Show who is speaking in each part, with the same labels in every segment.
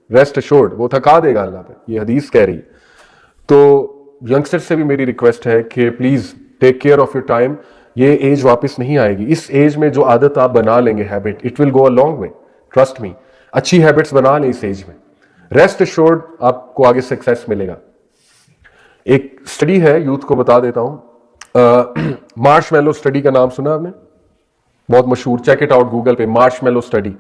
Speaker 1: Rest assured, वो थका देगा अल्लाह पे, ये हदीस कह रही है। तो यंगस्टर से भी मेरी रिक्वेस्ट है कि please take care of your time, ये एज वापस नहीं आएगी। इस एज में जो आदत आप बना लेंगे habit, it will go a long way, trust me. अच्छी हैबिट्स बना लें इस एज में, रेस्ट अश्योर्ड आपको आगे सक्सेस मिलेगा। एक स्टडी है, यूथ को बता देता हूं, मार्शमैलो स्टडी का नाम सुना आपने? बहुत मशहूर, चेक इट आउट गूगल पे, मार्शमैलो स्टडी।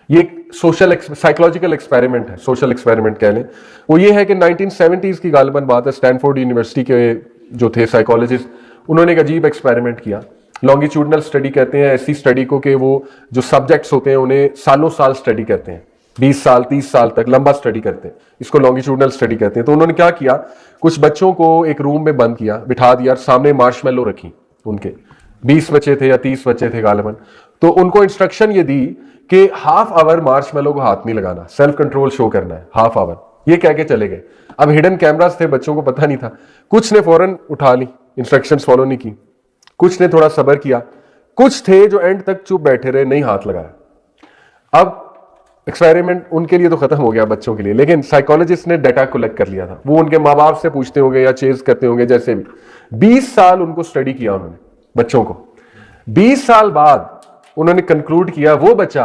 Speaker 1: ये एक सोशल साइकोलॉजिकल एक्सपेरिमेंट है, सोशल एक्सपेरिमेंट कह लें। वो ये है कि 1970s की गालिबन बात है, स्टैनफोर्ड यूनिवर्सिटी के जो थे साइकोलॉजिस्ट, उन्होंने एक अजीब एक्सपेरिमेंट किया। लॉन्गिट्यूडनल स्टडी कहते हैं ऐसी स्टडी को कि वो जो सब्जेक्ट्स होते हैं उन्हें सालों साल स्टडी करते हैं, 20 साल 30 साल तक लंबा स्टडी करते हैं, इसको लॉन्गिट्यूडनल स्टडी कहते हैं। तो उन्होंने क्या किया, कुछ बच्चों को एक रूम में बंद किया, बिठा दिया, सामने मार्शमैलो रखी, उनके 20 बच्चे थे या 30 बच्चे थे गालिबन। तो उनको इंस्ट्रक्शन ये दी कि हाफ आवर मार्शमैलो को हाथ नहीं लगाना, सेल्फ कंट्रोल शो करना है, हाफ आवर, ये कह के चले गए। अब हिडन कैमरास थे, बच्चों को पता नहीं था, कुछ ने फौरन उठा ली, इंस्ट्रक्शंस फॉलो नहीं की, कुछ ने थोड़ा सब्र किया, कुछ थे जो एंड तक चुप बैठे रहे, नहीं हाथ लगाया। अब एक्सपेरिमेंट उनके लिए तो खत्म हो गया, बच्चों के लिए, लेकिन साइकोलॉजिस्ट ने डाटा कलेक्ट कर लिया था। वो उनके माँ बाप से पूछते होंगे या चेज करते होंगे, जैसे भी 20 साल उनको स्टडी किया उन्होंने, बच्चों को। 20 साल बाद उन्होंने कंक्लूड किया वो बच्चा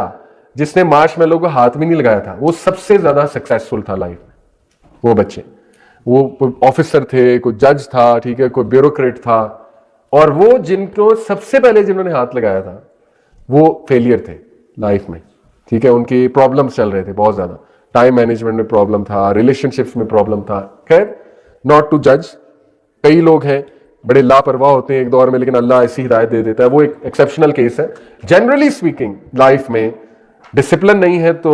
Speaker 1: जिसने मार्शमैलो को हाथ में नहीं लगाया था वो सबसे ज्यादा सक्सेसफुल था लाइफ में। वो बच्चे, वो ऑफिसर थे, कोई जज था, ठीक है, कोई ब्यूरोक्रेट था, और वो जिनको सबसे पहले जिन्होंने हाथ लगाया था वो फेलियर थे लाइफ में, ठीक है। उनकी प्रॉब्लम्स चल रहे थे बहुत ज्यादा, टाइम मैनेजमेंट में प्रॉब्लम था, रिलेशनशिप्स में प्रॉब्लम था। खैर, नॉट टू जज, कई लोग हैं बड़े लापरवाह होते हैं एक दौर में, लेकिन अल्लाह ऐसी हिदायत दे देता है, वो एक एक्सेप्शनल केस है। जनरली स्पीकिंग लाइफ में डिसिप्लिन नहीं है तो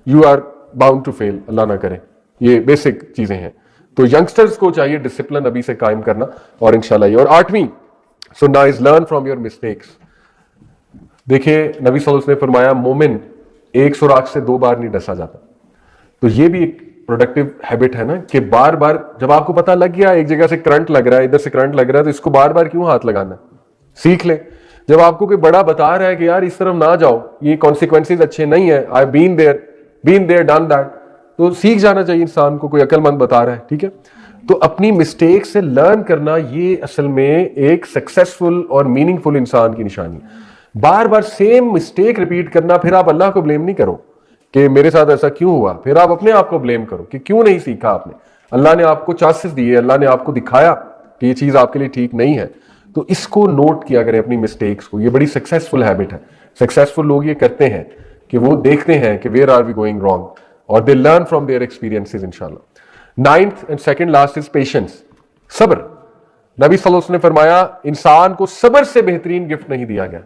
Speaker 1: you are bound to fail, Allah ना करे, ये बेसिक चीजें हैं। तो यंगस्टर्स को चाहिए डिसिप्लिन अभी से कायम करना, और इंशाल्लाह ये। और 8वीं सुन्ना is learn from your mistakes. देखिए नबी सल्लल्लाहु अलैहि वसल्लम ने फरमाया मोमिन एक सुराख से 2 बार नहीं डसा जाता। तो ये भी एक प्रोडक्टिव हैबिट है ना, कि बार बार जब आपको पता लग गया एक जगह से करंट लग रहा है, इधर से करंट लग रहा है, तो इसको बार बार क्यों हाथ लगाना, सीख ले। जब आपको कोई बड़ा बता रहा है कि यार इस तरफ ना जाओ, ये कॉन्सिक्वेंसेज अच्छे नहीं है, I been there done that, तो सीख जाना चाहिए इंसान को, कोई अक्लमंद बता रहा है, ठीक है। तो अपनी मिस्टेक से लर्न करना, ये असल में एक सक्सेसफुल और मीनिंगफुल इंसान की निशानी है। बार बार सेम मिस्टेक रिपीट करना, फिर आप अल्लाह को ब्लेम नहीं करो कि मेरे साथ ऐसा क्यों हुआ, फिर आप अपने आप को ब्लेम करो कि क्यों नहीं सीखा आपने। अल्लाह ने आपको चांसेस दिए, अल्लाह ने आपको दिखाया कि ये चीज आपके लिए ठीक नहीं है, तो इसको नोट किया करें अपनी मिस्टेक्स को। ये बड़ी सक्सेसफुल हैबिट है। सक्सेसफुल लोग ये करते हैं कि वो देखते हैं कि where are we going wrong, और they learn from their experiences इंशाल्लाह। 9th and second last is patience, सब्र। नबी सल्लल्लाहु अलैहि वसल्लम ने फरमाया इंसान को सब्र से बेहतरीन गिफ्ट नहीं दिया गया।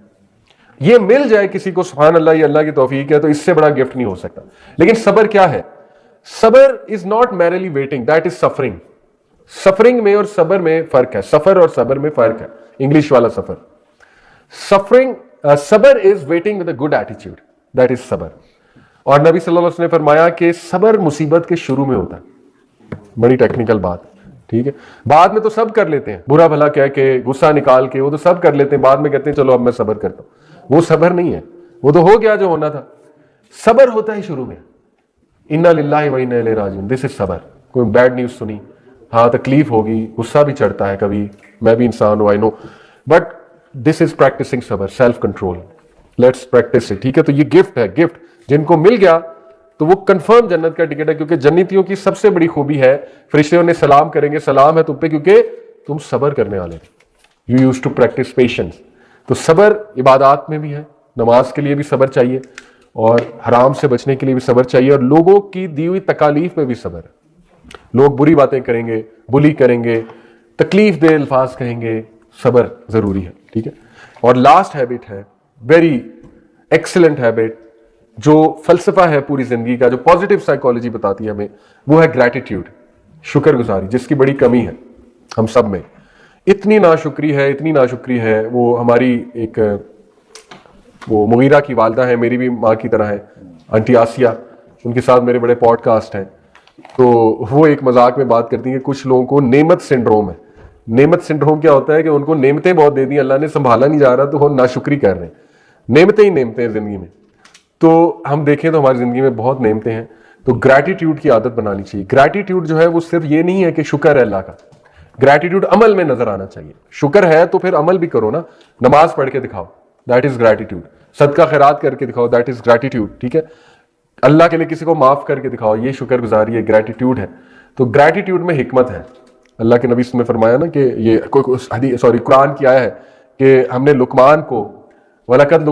Speaker 1: ये मिल जाए किसी को, सुभान अल्लाह, ये अल्लाह की तौफीक है, तो इससे बड़ा गिफ्ट नहीं हो सकता। लेकिन सब्र क्या है? सब्र is not merrily waiting, that is suffering. Suffering में और सब्र में फर्क है, सफर और सब्र में फर्क है, इंग्लिश वाला सफर। सफरिंग, सब्र is waiting with a good attitude, that is सब्र। और नबी सल्लल्लाहु अलैहि वसल्लम ने फरमाया कि सब्र मुसीबत के शुरू में होता है। बड़ी टेक्निकल बात, ठीक है। बाद में तो सब कर लेते हैं, बुरा भला कह के, गुस्सा निकाल के, वो तो सब कर लेते हैं, बाद में कहते हैं चलो अब मैं सब्र करता हूं। वो सब्र नहीं है, वो तो हो गया जो होना था। सब्र होता है शुरू में, इन्ना लिल्लाहि व इन्ना इलैहि राजिऊन, दिस इज सब्र। कोई बैड न्यूज सुनी, हाँ तकलीफ होगी, गुस्सा भी चढ़ता है कभी, मैं भी इंसान हूं, I know, but this is practicing सब्र, self control. Let's practice it, ठीक है। तो ये गिफ्ट है, गिफ्ट जिनको मिल गया तो वो कंफर्म जन्नत का टिकट है, क्योंकि जन्नतियों की सबसे बड़ी खूबी है, फरिश्ते ने सलाम करेंगे, सलाम है तुम पे क्योंकि तुम सब्र करने वाले थे, you used to practice patience. तो सब्र इबादत में भी है, नमाज के लिए भी सब्र चाहिए, और हराम से बचने के लिए भी सब्र चाहिए, और लोगों की दी हुई तकालीफ में भी सब्र है। लोग बुरी बातें करेंगे, बुली करेंगे, तकलीफ दे अल्फाज कहेंगे, सब्र जरूरी है, ठीक है। और लास्ट हैबिट है, वेरी एक्सीलेंट हैबिट, जो फलसफा है पूरी जिंदगी का, जो पॉजिटिव साइकोलॉजी बताती है हमें, वो है ग्रैटिट्यूड, शुक्रगुजारी, जिसकी बड़ी कमी है हम सब में। इतनी नाशुक्री है, इतनी नाशुक्री है। वो हमारी एक वो मुगीरा की वालदा है, मेरी भी माँ की तरह है, आंटी आसिया, उनके साथ मेरे बड़े पॉडकास्ट हैं। तो वो एक मजाक में बात करती है, कुछ लोगों को नेमत सिंड्रोम है। नेमत सिंड्रोम क्या होता है कि उनको नेमतें बहुत दे दी, अल्लाह ने संभाला नहीं जा रहा, तो वो नाशुक्री कर रहे हैं। नेमतें ही नेमतें हैं जिंदगी में। तो हम देखें तो हमारी जिंदगी में बहुत नेमतें हैं, تو گریٹیٹیوڈ کی عادت بنانی چاہیے. گریٹیٹیوڈ جو ہے وہ صرف یہ نہیں ہے کہ شکر ہے اللہ کا, گریٹیٹیوڈ عمل میں نظر آنا چاہیے. شکر ہے تو پھر عمل بھی کرو نا, نماز پڑھ کے دکھاؤ, دیٹ از گریٹیٹیوڈ. صدقہ خیرات کر کے دکھاؤ, دیٹ از گریٹیٹیوڈ. ٹھیک ہے, اللہ کے لیے کسی کو معاف کر کے دکھاؤ, یہ شکر گزاری ہے, گریٹیٹیوڈ ہے. تو گریٹیٹیوڈ میں حکمت ہے. اللہ کے نبی نے فرمایا نا کہ یہ قرآن کی آیا ہے کہ ہم نے لقمان کو وَلَقَدْ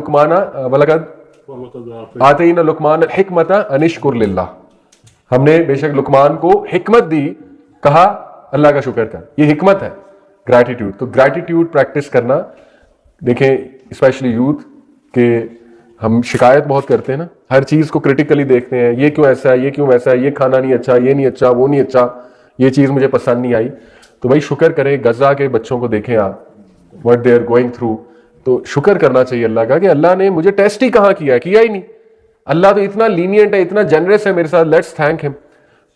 Speaker 1: آتَيْنَا لقمان الحکمۃ ان اشکر للہ, ہم نے بے شک لقمان کو حکمت دی, کہا اللہ کا شکر کر. یہ حکمت ہے گریٹیٹیوڈ. تو گریٹیٹیوڈ پریکٹس کرنا. دیکھیں اسپیشلی یوتھ کہ ہم شکایت بہت کرتے ہیں نا, ہر چیز کو کرٹیکلی دیکھتے ہیں, یہ کیوں ایسا ہے, یہ کیوں ویسا ہے, یہ کھانا نہیں اچھا, یہ نہیں اچھا, وہ نہیں اچھا, یہ چیز مجھے پسند نہیں آئی. تو بھائی شکر کریں, غزہ کے بچوں کو دیکھیں آپ, what they are going through. تو شکر کرنا چاہیے اللہ کا کہ اللہ نے مجھے ٹیسٹ ہی کہاں کیا ہی نہیں. اللہ تو اتنا لینینٹ ہے, اتنا جنرس ہے میرے ساتھ, لیٹس تھینک ہم.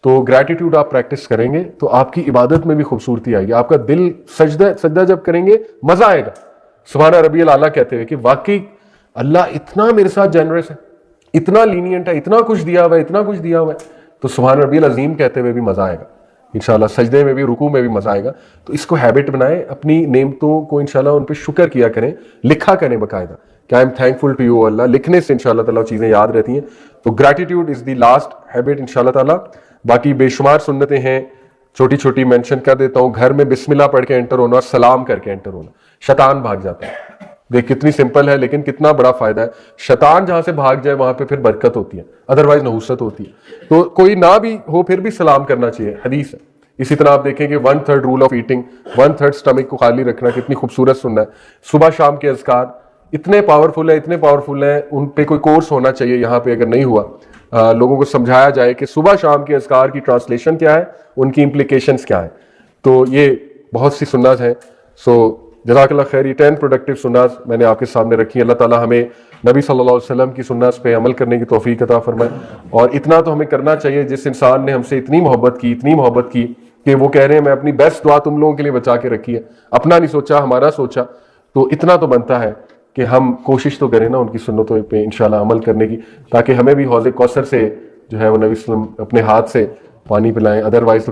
Speaker 1: تو گریٹیٹیوڈ آپ پریکٹس کریں گے تو آپ کی عبادت میں بھی خوبصورتی آئے گی. آپ کا دل سجدہ جب کریں گے مزہ آئے گا, سبحان ربی الاعلیٰ کہتے ہوئے کہ واقعی اللہ اتنا میرے ساتھ جنرس ہے, اتنا لینینٹ ہے, اتنا کچھ دیا ہوا ہے, اتنا کچھ دیا ہوا ہے. تو سبحان ربی العظیم کہتے ہوئے بھی مزہ آئے گا انشاءاللہ, سجدے میں بھی, رکوع میں بھی مزہ آئے گا. تو اس کو ہیبٹ بنائیں, اپنی نعمتوں کو انشاءاللہ ان پہ شکر کیا کریں, لکھا کریں باقاعدہ کہ I am thankful to you Allah. لکھنے سے انشاءاللہ تعالیٰ چیزیں یاد رہتی ہیں. تو gratitude is the last habit انشاءاللہ تعالیٰ. باقی بے شمار سنتیں ہیں, چھوٹی چھوٹی مینشن کر دیتا ہوں. گھر میں بسم اللہ پڑھ کے انٹر ہونا اور سلام کر کے انٹر ہونا, شیطان بھاگ جاتا ہے. دیکھ کتنی سمپل ہے لیکن کتنا بڑا فائدہ ہے. شیطان جہاں سے بھاگ جائے وہاں پہ پھر برکت ہوتی ہے, ادروائز نحوست ہوتی ہے. تو کوئی نہ بھی ہو پھر بھی سلام کرنا چاہیے, حدیث ہے. اسی طرح آپ دیکھیں کہ 1/3 رول آف ایٹنگ, 1/3 سٹمک کو خالی رکھنا, کتنی خوبصورت سننا ہے. صبح شام کے اذکار اتنے پاورفل ہے, اتنے پاورفل ہیں, ان پہ کوئی کورس ہونا چاہیے یہاں پہ اگر نہیں ہوا. لوگوں کو سمجھایا جائے کہ صبح شام کے اذکار کی ٹرانسلیشن کیا ہے, ان کی امپلیکیشنز کیا ہیں. تو یہ بہت سی سنت ہیں. سو جزاک اللہ خیر. یہ 10 پروڈکٹیو سنت میں نے آپ کے سامنے رکھی ہیں. اللہ تعالیٰ ہمیں نبی صلی اللہ علیہ وسلم کی سنت پہ عمل کرنے کی توفیق عطا فرمائے. اور اتنا تو ہمیں کرنا چاہیے, جس انسان نے ہم سے اتنی محبت کی کہ وہ کہہ رہے ہیں میں اپنی بیسٹ دعا تم لوگوں کے لیے بچا کے رکھی ہے, اپنا نہیں سوچا, ہمارا سوچا. تو اتنا تو بنتا ہے کہ ہم کوشش تو کریں نا ان کی سنتوں پہ انشاءاللہ عمل کرنے کی, تاکہ ہمیں بھی حوض کوثر سے جو ہے وہ نبی صلی اللہ علیہ وسلم اپنے ہاتھ سے پانی پلائیں. ادروائز